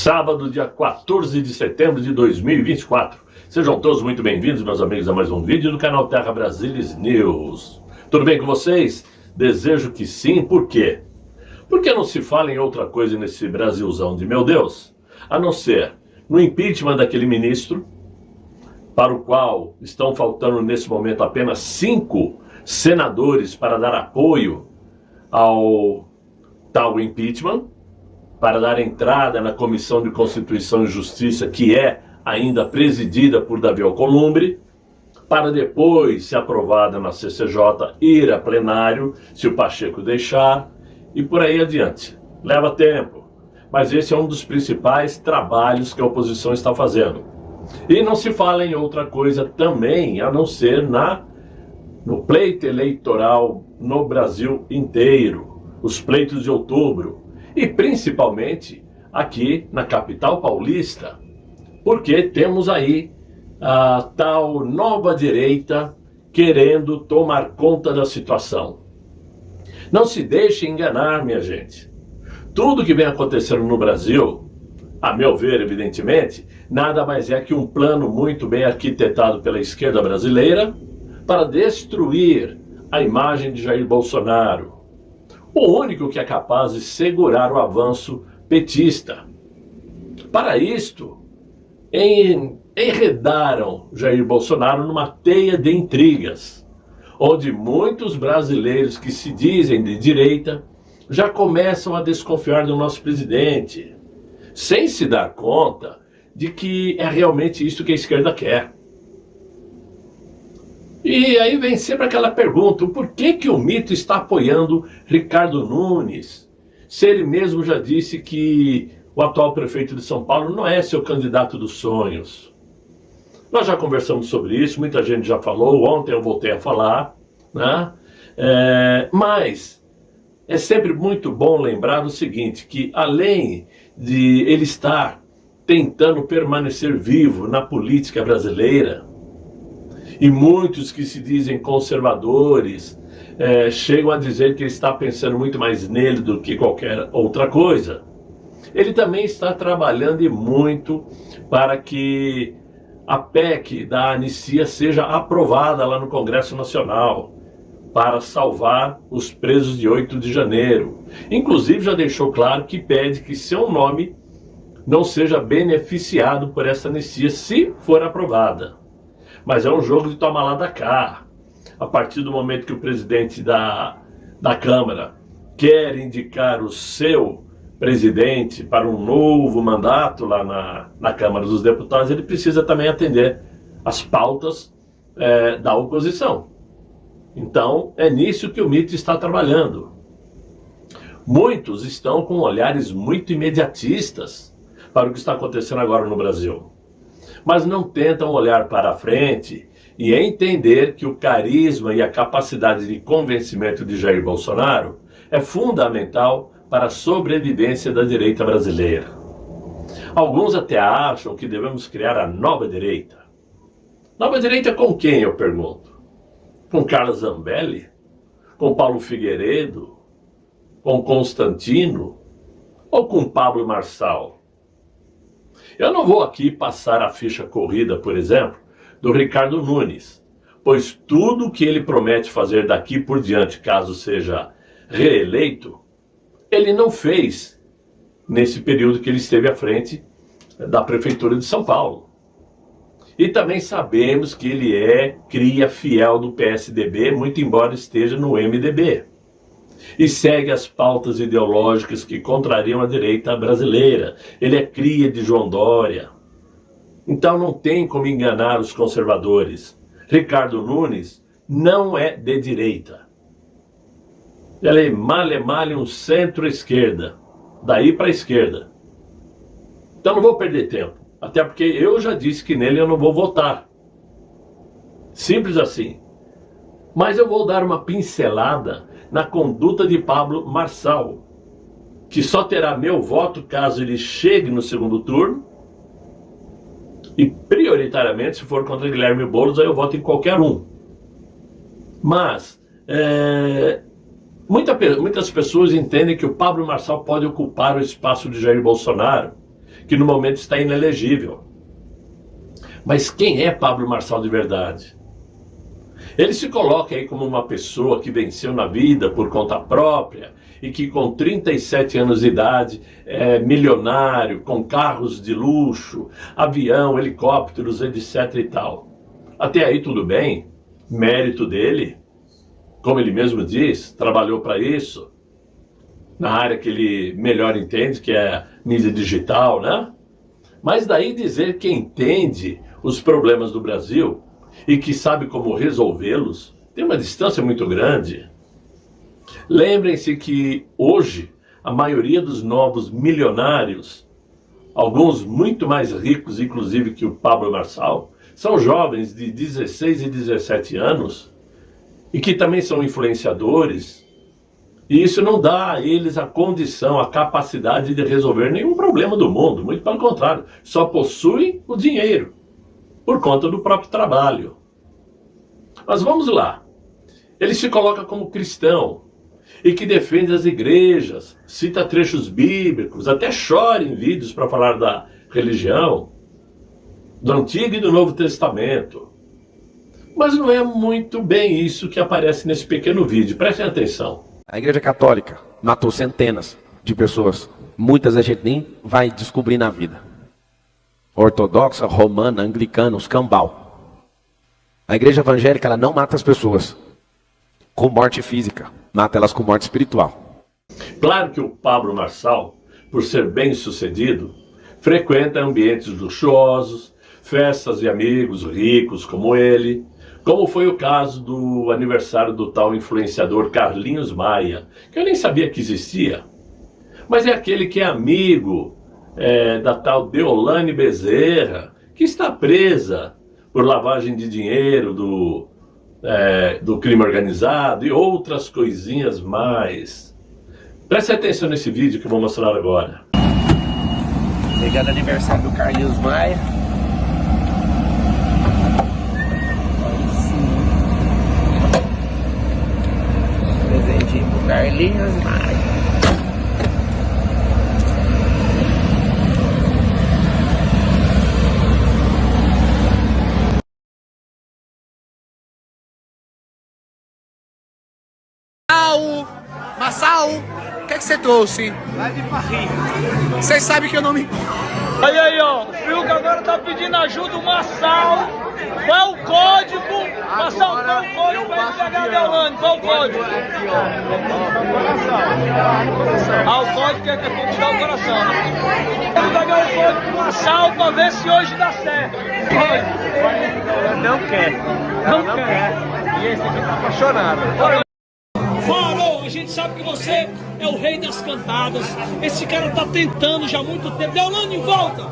Sábado, dia 14 de setembro de 2024. Sejam todos muito bem-vindos, meus amigos, a mais um vídeo do canal Terra Brasilis News. Tudo bem com vocês? Desejo que sim. Por quê? Porque não se fala em outra coisa nesse Brasilzão de meu Deus, a não ser no impeachment daquele ministro, para o qual estão faltando nesse momento apenas 5 senadores para dar apoio ao tal impeachment, para dar entrada na Comissão de Constituição e Justiça, que é ainda presidida por Davi Alcolumbre, para depois, se aprovada na CCJ, ir a plenário, se o Pacheco deixar, e por aí adiante. Leva tempo, mas esse é um dos principais trabalhos que a oposição está fazendo. E não se fala em outra coisa também, a não ser no pleito eleitoral no Brasil inteiro, os pleitos de outubro, e principalmente aqui na capital paulista, porque temos aí a tal nova direita querendo tomar conta da situação. Não se deixe enganar, minha gente. Tudo que vem acontecendo no Brasil, a meu ver, evidentemente, nada mais é que um plano muito bem arquitetado pela esquerda brasileira para destruir a imagem de Jair Bolsonaro, o único que é capaz de segurar o avanço petista. Para isto, enredaram Jair Bolsonaro numa teia de intrigas, onde muitos brasileiros que se dizem de direita já começam a desconfiar do nosso presidente, sem se dar conta de que é realmente isso que a esquerda quer. E aí vem sempre aquela pergunta, por que o mito está apoiando Ricardo Nunes, se ele mesmo já disse que o atual prefeito de São Paulo não é seu candidato dos sonhos? Nós já conversamos sobre isso, muita gente já falou, ontem eu voltei a falar, né? Mas é sempre muito bom lembrar o seguinte, que além de ele estar tentando permanecer vivo na política brasileira, e muitos que se dizem conservadores chegam a dizer que ele está pensando muito mais nele do que qualquer outra coisa, ele também está trabalhando e muito para que a PEC da anistia seja aprovada lá no Congresso Nacional, para salvar os presos de 8 de janeiro. Inclusive já deixou claro que pede que seu nome não seja beneficiado por essa anistia, se for aprovada. Mas é um jogo de toma lá da cá. A partir do momento que o presidente da Câmara quer indicar o seu presidente para um novo mandato lá na Câmara dos Deputados, ele precisa também atender às pautas da oposição. Então, é nisso que o mito está trabalhando. Muitos estão com olhares muito imediatistas para o que está acontecendo agora no Brasil, mas não tentam olhar para a frente e entender que o carisma e a capacidade de convencimento de Jair Bolsonaro é fundamental para a sobrevivência da direita brasileira. Alguns até acham que devemos criar a nova direita. Nova direita com quem, eu pergunto? Com Carla Zambelli? Com Paulo Figueiredo? Com Constantino? Ou com Pablo Marçal? Eu não vou aqui passar a ficha corrida, por exemplo, do Ricardo Nunes, pois tudo o que ele promete fazer daqui por diante, caso seja reeleito, ele não fez nesse período que ele esteve à frente da Prefeitura de São Paulo. E também sabemos que ele é cria fiel do PSDB, muito embora esteja no MDB. E segue as pautas ideológicas que contrariam a direita brasileira. Ele é cria de João Dória. Então não tem como enganar os conservadores. Ricardo Nunes não é de direita. Ele é male um centro-esquerda. Daí para a esquerda. Então não vou perder tempo. Até porque eu já disse que nele eu não vou votar. Simples assim. Mas eu vou dar uma pincelada na conduta de Pablo Marçal, que só terá meu voto caso ele chegue no segundo turno, e prioritariamente, se for contra Guilherme Boulos, aí eu voto em qualquer um. Mas muitas pessoas entendem que o Pablo Marçal pode ocupar o espaço de Jair Bolsonaro, que no momento está inelegível. Mas quem é Pablo Marçal de verdade? Ele se coloca aí como uma pessoa que venceu na vida por conta própria e que com 37 anos de idade é milionário, com carros de luxo, avião, helicópteros, etc e tal. Até aí tudo bem, mérito dele, como ele mesmo diz, trabalhou para isso, na área que ele melhor entende, que é mídia digital, né? Mas daí dizer que entende os problemas do Brasil e que sabe como resolvê-los, tem uma distância muito grande. Lembrem-se que hoje a maioria dos novos milionários, alguns muito mais ricos inclusive que o Pablo Marçal, são jovens de 16 e 17 anos e que também são influenciadores, e isso não dá a eles a condição, a capacidade de resolver nenhum problema do mundo, muito pelo contrário, só possuem o dinheiro por conta do próprio trabalho. Mas vamos lá, ele se coloca como cristão e que defende as igrejas, cita trechos bíblicos, até chora em vídeos para falar da religião, do Antigo e do Novo Testamento. Mas não é muito bem isso que aparece nesse pequeno vídeo, prestem atenção. A Igreja Católica matou centenas de pessoas, muitas a gente nem vai descobrir na vida. Ortodoxa, romana, anglicana, os cambal. A Igreja Evangélica, ela não mata as pessoas com morte física, mata elas com morte espiritual. Claro que o Pablo Marçal, por ser bem sucedido, frequenta ambientes luxuosos, festas de amigos ricos como ele, como foi o caso do aniversário do tal influenciador Carlinhos Maia, que eu nem sabia que existia, mas é aquele que é amigo da tal Deolane Bezerra, que está presa por lavagem de dinheiro do crime organizado e outras coisinhas mais. Preste atenção nesse vídeo que eu vou mostrar agora. Chegando aniversário do Carlinhos Maia. Presentinho pro Carlinhos Maia. Marçal, o que é que você trouxe? Vai de Paris. Vocês sabem que eu não me... Olha aí, ó, o Fiuk agora tá pedindo ajuda, o Marçal. Qual é o código? Marçal, qual é o código pra ele pegar a Deolane? Qual é o código? Aqui, ó. Ah, o código é conquistar o coração, né? Vamos pegar o código do Marçal pra ver se hoje dá certo. Não quer. Não quer. E esse aqui tá apaixonado. Farol, a gente sabe que você é o rei das cantadas. Esse cara tá tentando já há muito tempo. Deolane, volta!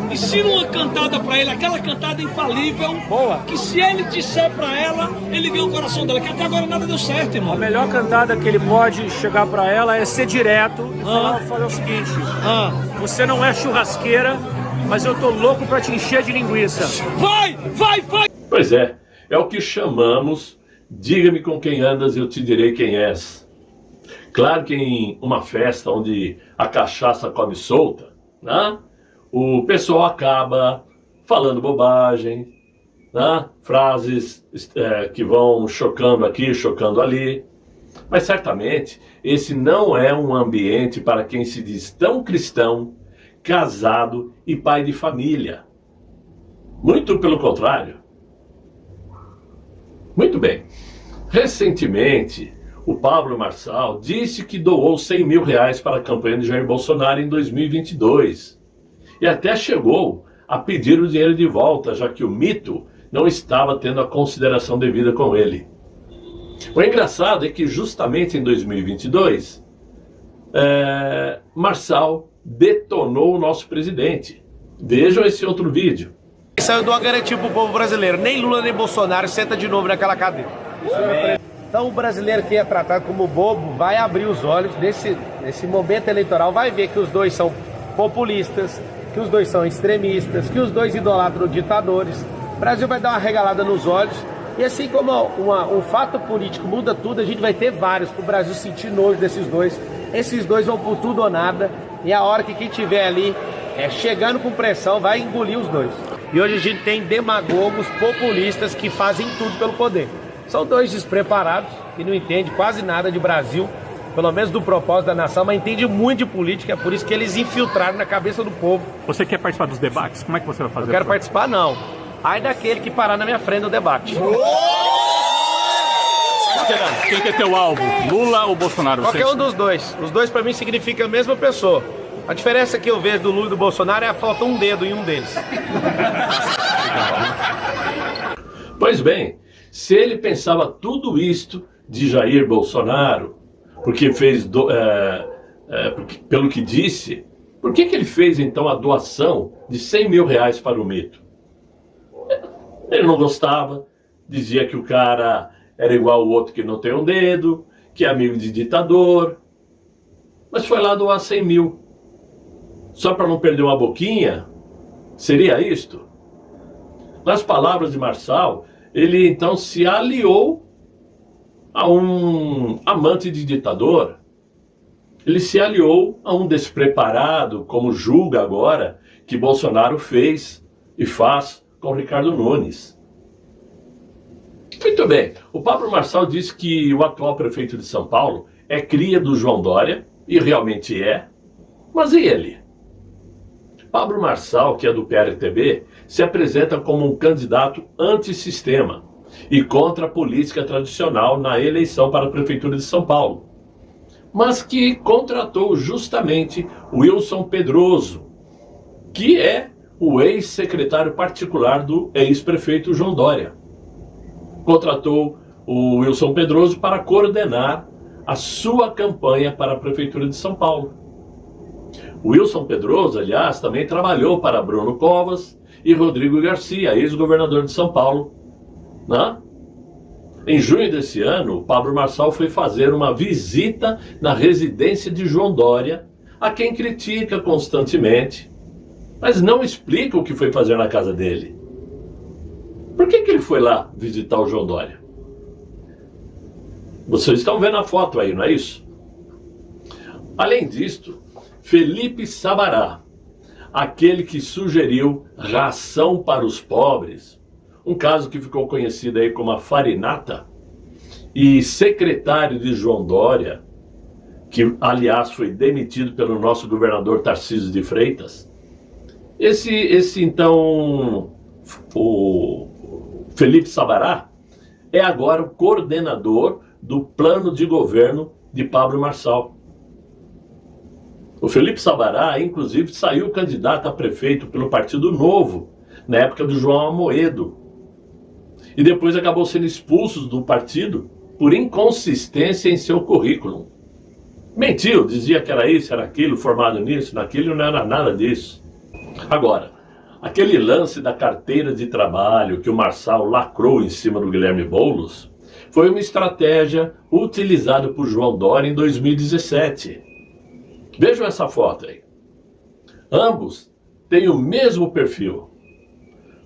Ensina uma cantada pra ele, aquela cantada infalível. Boa. Que se ele disser pra ela, ele ganha o coração dela. Que até agora nada deu certo, irmão. A melhor cantada que ele pode chegar pra ela é ser direto e falar o seguinte: você não é churrasqueira, mas eu tô louco pra te encher de linguiça. Vai! Pois é o que chamamos diga-me com quem andas e eu te direi quem és. Claro que em uma festa onde a cachaça come solta, né, o pessoal acaba falando bobagem, né, frases que vão chocando aqui, chocando ali. Mas certamente esse não é um ambiente para quem se diz tão cristão, casado e pai de família. Muito pelo contrário. Muito bem. Recentemente, o Pablo Marçal disse que doou 100 mil reais para a campanha de Jair Bolsonaro em 2022. E até chegou a pedir o dinheiro de volta, já que o mito não estava tendo a consideração devida com ele. O engraçado é que justamente em 2022, Marçal detonou o nosso presidente. Vejam esse outro vídeo. Isso eu dou uma garantia pro povo brasileiro. Nem Lula nem Bolsonaro senta de novo naquela cadeira. Então o brasileiro que é tratado como bobo vai abrir os olhos nesse momento eleitoral, vai ver que os dois são populistas, que os dois são extremistas, que os dois idolatram ditadores. O Brasil vai dar uma regalada nos olhos. E assim como um fato político muda tudo, a gente vai ter vários para o Brasil sentir nojo desses dois. Esses dois vão por tudo ou nada. E a hora que quem tiver ali chegando com pressão, vai engolir os dois. E hoje a gente tem demagogos populistas que fazem tudo pelo poder. São dois despreparados que não entendem quase nada de Brasil, pelo menos do propósito da nação, mas entendem muito de política, é por isso que eles infiltraram na cabeça do povo. Você quer participar dos debates? Como é que você vai fazer? Não quero participar, não. Ai daquele que parar na minha frente no debate. Quem quer ter o alvo? Lula ou Bolsonaro? Qualquer um dos dois. Os dois pra mim significam a mesma pessoa. A diferença que eu vejo do Lula e do Bolsonaro é a falta um dedo em um deles. Pois bem, se ele pensava tudo isto de Jair Bolsonaro, porque fez, pelo que disse, por que ele fez então a doação de 100 mil reais para o mito? Ele não gostava, dizia que o cara era igual o outro que não tem um dedo, que é amigo de ditador, mas foi lá doar 100 mil. Só para não perder uma boquinha? Seria isto? Nas palavras de Marçal, ele então se aliou a um amante de ditador. Ele se aliou a um despreparado, como julga agora, que Bolsonaro fez e faz com Ricardo Nunes. Muito bem, o Pablo Marçal disse que o atual prefeito de São Paulo é cria do João Dória, e realmente é, mas e ele? Pablo Marçal, que é do PRTB, se apresenta como um candidato antissistema e contra a política tradicional na eleição para a Prefeitura de São Paulo, mas que contratou justamente Wilson Pedroso, que é o ex-secretário particular do ex-prefeito João Dória. Contratou o Wilson Pedroso para coordenar a sua campanha para a Prefeitura de São Paulo. O Wilson Pedroso, aliás, também trabalhou para Bruno Covas e Rodrigo Garcia, ex-governador de São Paulo. Né? Em junho desse ano, o Pablo Marçal foi fazer uma visita na residência de João Dória, a quem critica constantemente, mas não explica o que foi fazer na casa dele. Por que ele foi lá visitar o João Dória? Vocês estão vendo a foto aí, não é isso? Além disto, Felipe Sabará, aquele que sugeriu ração para os pobres, um caso que ficou conhecido aí como a farinata, e secretário de João Dória, que aliás foi demitido pelo nosso governador Tarcísio de Freitas. Esse então, o Felipe Sabará, é agora o coordenador do plano de governo de Pablo Marçal. O Felipe Sabará, inclusive, saiu candidato a prefeito pelo Partido Novo, na época do João Amoedo. E depois acabou sendo expulso do partido por inconsistência em seu currículo. Mentiu, dizia que era isso, era aquilo, formado nisso, naquilo, não era nada disso. Agora, aquele lance da carteira de trabalho que o Marçal lacrou em cima do Guilherme Boulos foi uma estratégia utilizada por João Dória em 2017. Vejam essa foto aí. Ambos têm o mesmo perfil.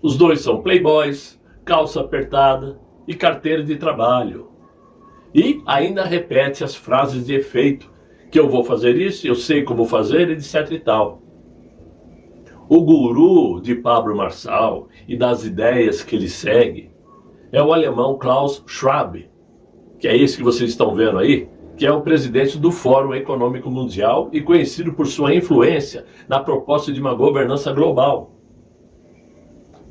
Os dois são playboys, calça apertada e carteira de trabalho. E ainda repete as frases de efeito, que eu vou fazer isso, eu sei como fazer, etc e tal. O guru de Pablo Marçal e das ideias que ele segue é o alemão Klaus Schwab, que é esse que vocês estão vendo aí, que é o presidente do Fórum Econômico Mundial e conhecido por sua influência na proposta de uma governança global.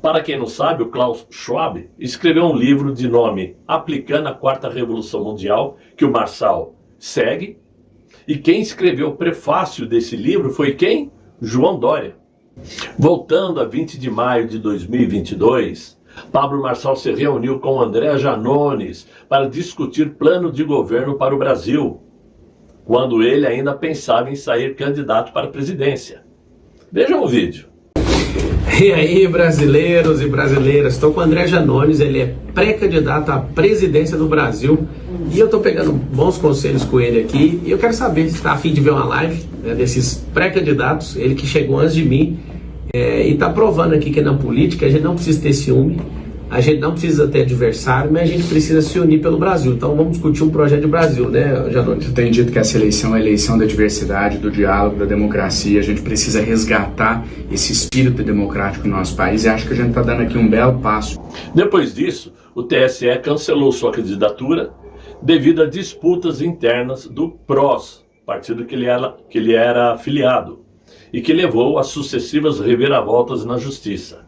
Para quem não sabe, o Klaus Schwab escreveu um livro de nome Aplicando a Quarta Revolução Mundial, que o Marçal segue, e quem escreveu o prefácio desse livro foi quem? João Dória. Voltando a 20 de maio de 2022, Pablo Marçal se reuniu com André Janones para discutir plano de governo para o Brasil, quando ele ainda pensava em sair candidato para a presidência. Vejam o vídeo. E aí, brasileiros e brasileiras, estou com o André Janones, ele é pré-candidato à presidência do Brasil e eu estou pegando bons conselhos com ele aqui e eu quero saber se está a fim de ver uma live, né, desses pré-candidatos, ele que chegou antes de mim e está provando aqui que na política a gente não precisa ter ciúme, a gente não precisa ter adversário, mas a gente precisa se unir pelo Brasil. Então vamos discutir um projeto de Brasil, né, Janones? Eu tenho dito que essa eleição é a eleição da diversidade, do diálogo, da democracia. A gente precisa resgatar esse espírito democrático no nosso país e acho que a gente está dando aqui um belo passo. Depois disso, o TSE cancelou sua candidatura devido a disputas internas do PROS, partido que ele era afiliado, e que levou a sucessivas reviravoltas na justiça.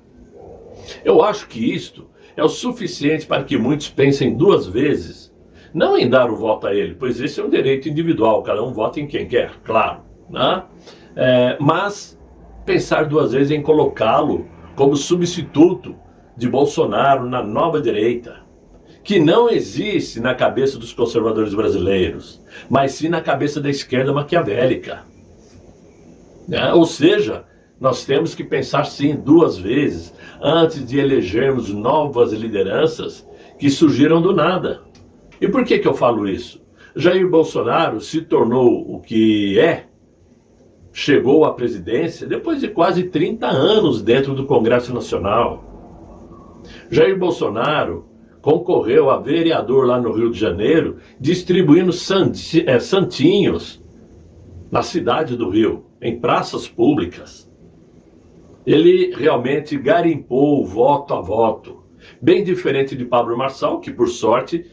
Eu acho que isto é o suficiente para que muitos pensem duas vezes, não em dar o voto a ele, pois esse é um direito individual, cada um vota em quem quer, claro, né? Mas pensar duas vezes em colocá-lo como substituto de Bolsonaro na nova direita, que não existe na cabeça dos conservadores brasileiros, mas sim na cabeça da esquerda maquiavélica. Ou seja, nós temos que pensar sim duas vezes antes de elegermos novas lideranças que surgiram do nada. E por que eu falo isso? Jair Bolsonaro se tornou o que é, chegou à presidência depois de quase 30 anos dentro do Congresso Nacional. Jair Bolsonaro concorreu a vereador lá no Rio de Janeiro, distribuindo santinhos na cidade do Rio, em praças públicas. Ele realmente garimpou voto a voto, bem diferente de Pablo Marçal, que por sorte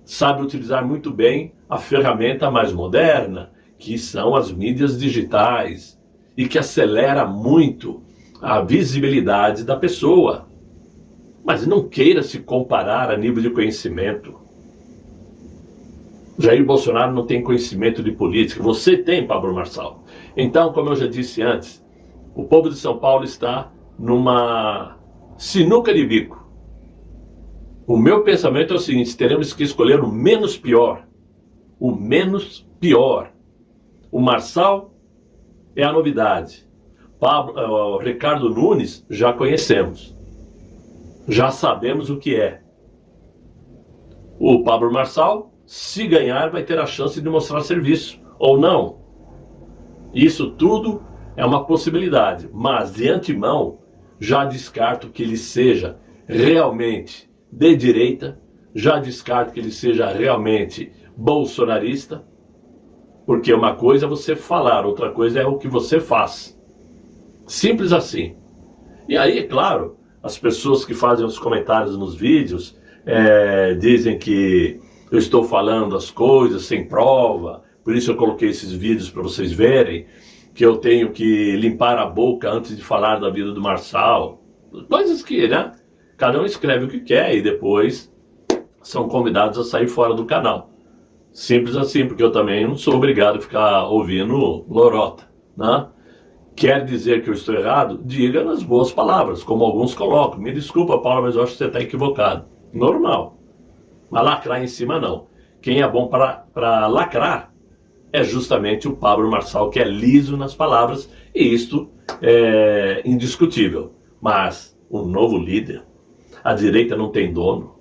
sabe utilizar muito bem a ferramenta mais moderna, que são as mídias digitais, e que acelera muito a visibilidade da pessoa. Mas não queira se comparar a nível de conhecimento. Jair Bolsonaro não tem conhecimento de política. Você tem, Pablo Marçal. Então, como eu já disse antes, o povo de São Paulo está numa sinuca de bico. O meu pensamento é o seguinte: teremos que escolher o menos pior. O menos pior. O Marçal é a novidade. Ricardo Nunes já conhecemos. Já sabemos o que é. O Pablo Marçal, se ganhar, vai ter a chance de mostrar serviço, ou não. Isso tudo é uma possibilidade, mas de antemão, já descarto que ele seja realmente de direita, já descarto que ele seja realmente bolsonarista, porque uma coisa é você falar, outra coisa é o que você faz. Simples assim. E aí, é claro, as pessoas que fazem os comentários nos vídeos dizem que eu estou falando as coisas sem prova, por isso eu coloquei esses vídeos para vocês verem, que eu tenho que limpar a boca antes de falar da vida do Marçal. Coisas que, né, cada um escreve o que quer e depois são convidados a sair fora do canal. Simples assim, porque eu também não sou obrigado a ficar ouvindo lorota, né? Quer dizer que eu estou errado? Diga nas boas palavras, como alguns colocam. Me desculpa, Paulo, mas eu acho que você está equivocado. Normal. Mas lacrar em cima, não. Quem é bom para lacrar é justamente o Pablo Marçal, que é liso nas palavras, e isto é indiscutível. Mas o novo líder, a direita não tem dono.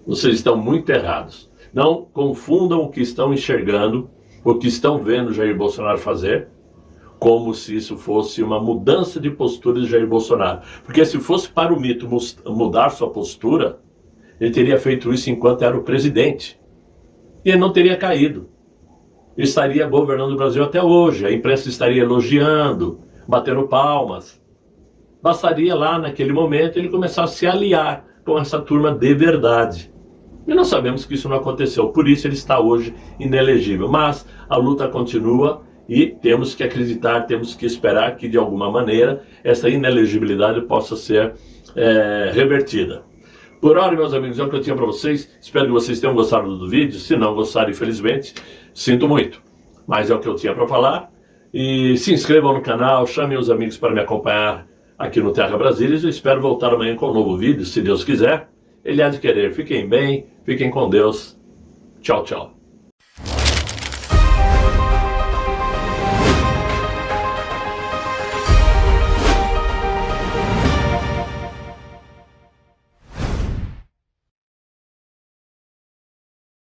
Vocês estão muito errados. Não confundam o que estão enxergando, o que estão vendo Jair Bolsonaro fazer, como se isso fosse uma mudança de postura de Jair Bolsonaro. Porque se fosse para o mito mudar sua postura, ele teria feito isso enquanto era o presidente. E ele não teria caído. Ele estaria governando o Brasil até hoje. A imprensa estaria elogiando, batendo palmas. Bastaria lá, naquele momento, ele começar a se aliar com essa turma de verdade. E nós sabemos que isso não aconteceu. Por isso ele está hoje inelegível. Mas a luta continua. E temos que acreditar, temos que esperar que de alguma maneira essa inelegibilidade possa ser revertida. Por hora, meus amigos, é o que eu tinha para vocês. Espero que vocês tenham gostado do vídeo. Se não gostaram, infelizmente, sinto muito. Mas é o que eu tinha para falar. E se inscrevam no canal, chamem os amigos para me acompanhar aqui no Terra Brasília. Eu espero voltar amanhã com um novo vídeo, se Deus quiser. Ele há de querer. Fiquem bem, fiquem com Deus. Tchau, tchau.